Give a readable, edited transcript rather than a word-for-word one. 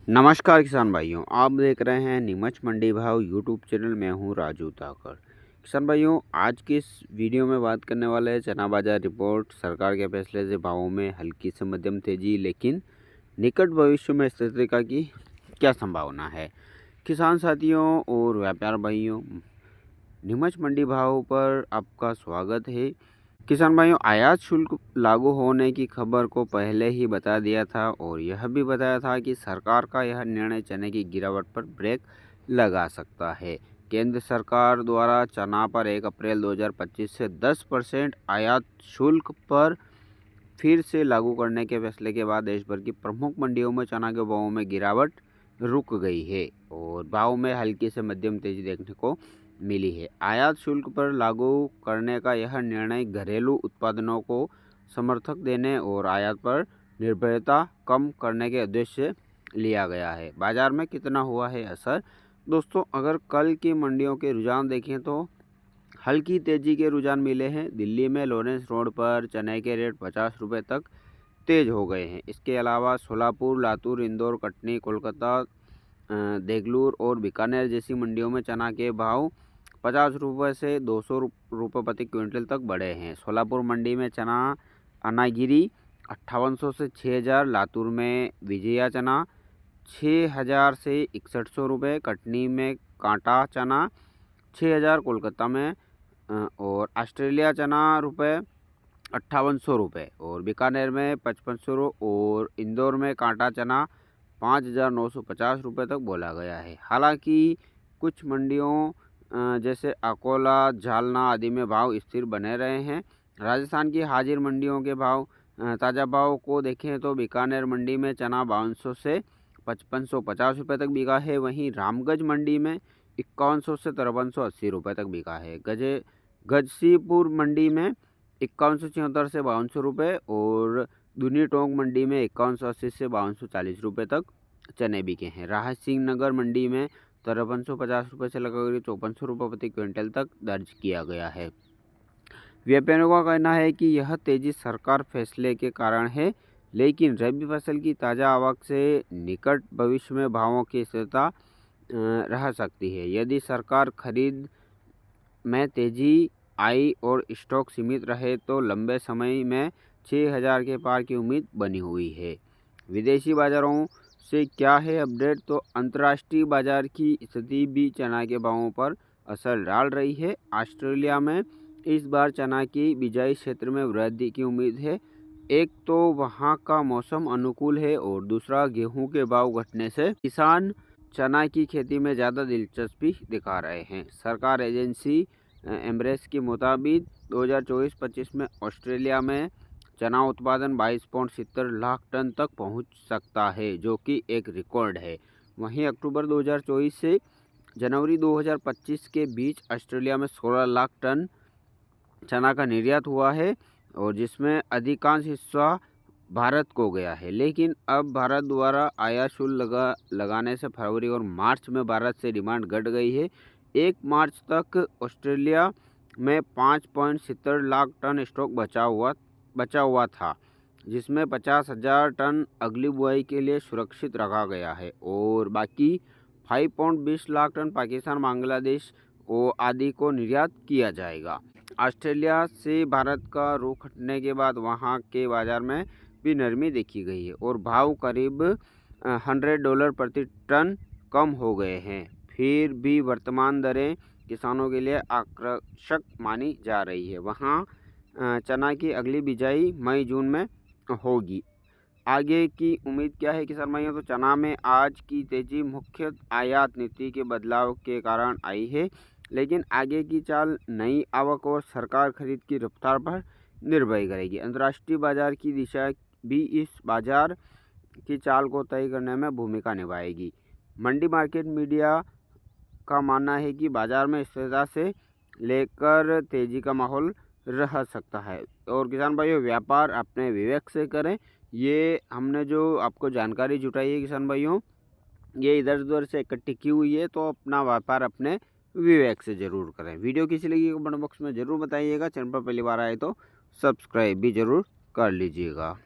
नमस्कार किसान भाइयों, आप देख रहे हैं नीमच मंडी भाव यूट्यूब चैनल। मैं हूं राजू ताकर। किसान भाइयों, आज की इस वीडियो में बात करने वाले हैं चना बाजार रिपोर्ट। सरकार के फैसले से भावों में हल्की से मध्यम तेजी, लेकिन निकट भविष्य में स्थिति की क्या संभावना है। किसान साथियों और व्यापार भाइयों, नीमच मंडी भाव पर आपका स्वागत है। किसान भाइयों, आयात शुल्क लागू होने की खबर को पहले ही बता दिया था और यह भी बताया था कि सरकार का यह निर्णय चने की गिरावट पर ब्रेक लगा सकता है। केंद्र सरकार द्वारा चना पर 1 अप्रैल 2025 से 10% आयात शुल्क पर फिर से लागू करने के फैसले के बाद देश भर की प्रमुख मंडियों में चना के भावों में गिरावट रुक गई है और भाव में हल्की से मध्यम तेजी देखने को मिली है। आयात शुल्क पर लागू करने का यह निर्णय घरेलू उत्पादनों को समर्थक देने और आयात पर निर्भरता कम करने के उद्देश्य से लिया गया है। बाजार में कितना हुआ है असर? दोस्तों, अगर कल की मंडियों के रुझान देखें तो हल्की तेजी के रुझान मिले हैं। दिल्ली में लॉरेंस रोड पर चने के रेट 50 रुपये तक तेज हो गए हैं। इसके अलावा सोलापुर, लातूर, इंदौर, कटनी, कोलकाता, देगलूर और बीकानेर जैसी मंडियों में चना के भाव 50 रुपये से 200 रुपये प्रति क्विंटल तक बढ़े हैं। सोलापुर मंडी में चना अनागिरी 5800 से 6000, लातूर में विजया चना 6000 से 6100 रुपये, कटनी में कांटा चना 6000, कोलकाता में और ऑस्ट्रेलिया चना रुपये 5800 रुपये और बीकानेर में 5500 और इंदौर में कांटा चना 5950 रुपये तक बोला गया है। हालांकि कुछ मंडियों जैसे अकोला, जालना आदि में भाव स्थिर बने रहे हैं। राजस्थान की हाजिर मंडियों के भाव ताज़ा भाव को देखें तो बीकानेर मंडी में चना 5200 से 5550 रुपये तक बिका है। वहीं रामगंज मंडी में 5100 से 5380 रुपये तक बिका है। गजसीपुर मंडी में 5176 से 5200 रुपये और दूनी टोंक मंडी में 5180 से 5240 रुपये तक चने बिके हैं। राहत सिंह नगर मंडी में 5350 रुपये से लगभग 5400 रुपये प्रति क्विंटल तक दर्ज किया गया है। व्यापारियों का कहना है कि यह तेजी सरकार फैसले के कारण है, लेकिन रबी फसल की ताज़ा आवक से निकट भविष्य में भावों की स्थिरता रह सकती है। यदि सरकार खरीद में तेजी आई और स्टॉक सीमित रहे तो लंबे समय में 6000 के पार की उम्मीद बनी हुई है। विदेशी बाजारों से क्या है अपडेट? तो अंतर्राष्ट्रीय बाजार की स्थिति भी चना के भावों पर असर डाल रही है। ऑस्ट्रेलिया में इस बार चना की बिजाई क्षेत्र में वृद्धि की उम्मीद है। एक तो वहाँ का मौसम अनुकूल है और दूसरा गेहूं के भाव घटने से किसान चना की खेती में ज़्यादा दिलचस्पी दिखा रहे हैं। सरकार एजेंसी एम्ब्रेस के मुताबिक 2024-25 में ऑस्ट्रेलिया में चना उत्पादन 22.70 लाख टन तक पहुंच सकता है, जो कि एक रिकॉर्ड है। वहीं अक्टूबर 2024 से जनवरी 2025 के बीच ऑस्ट्रेलिया में 16 लाख टन चना का निर्यात हुआ है और जिसमें अधिकांश हिस्सा भारत को गया है। लेकिन अब भारत द्वारा आयात शुल्क लगाने से फरवरी और मार्च में भारत से डिमांड घट गई है। 1 मार्च तक ऑस्ट्रेलिया में 5.70 लाख टन स्टॉक बचा हुआ था, जिसमें 50,000 टन अगली बुआई के लिए सुरक्षित रखा गया है और बाकी 5.20 लाख टन पाकिस्तान, बांग्लादेश आदि को निर्यात किया जाएगा। ऑस्ट्रेलिया से भारत का रुख हटने के बाद वहां के बाजार में भी नरमी देखी गई है और भाव करीब $100 प्रति टन कम हो गए हैं। फिर भी वर्तमान दरें किसानों के लिए आकर्षक मानी जा रही है। वहाँ चना की अगली बिजाई मई-जून में होगी। आगे की उम्मीद क्या है किसान भाइयों? तो चना में आज की तेजी मुख्य आयात नीति के बदलाव के कारण आई है, लेकिन आगे की चाल नई आवक और सरकार खरीद की रफ्तार पर निर्भर करेगी। अंतर्राष्ट्रीय बाजार की दिशा भी इस बाजार की चाल को तय करने में भूमिका निभाएगी। मंडी मार्केट मीडिया का मानना है कि बाजार में स्थिरता से लेकर तेजी का माहौल रह सकता है। और किसान भाइयों, व्यापार अपने विवेक से करें। ये हमने जो आपको जानकारी जुटाई है किसान भाइयों, ये इधर उधर से इकट्ठी की हुई है, तो अपना व्यापार अपने विवेक से ज़रूर करें। वीडियो कैसी लगी कमेंट बॉक्स में ज़रूर बताइएगा। चैनल पर पहली बार आए तो सब्सक्राइब भी ज़रूर कर लीजिएगा।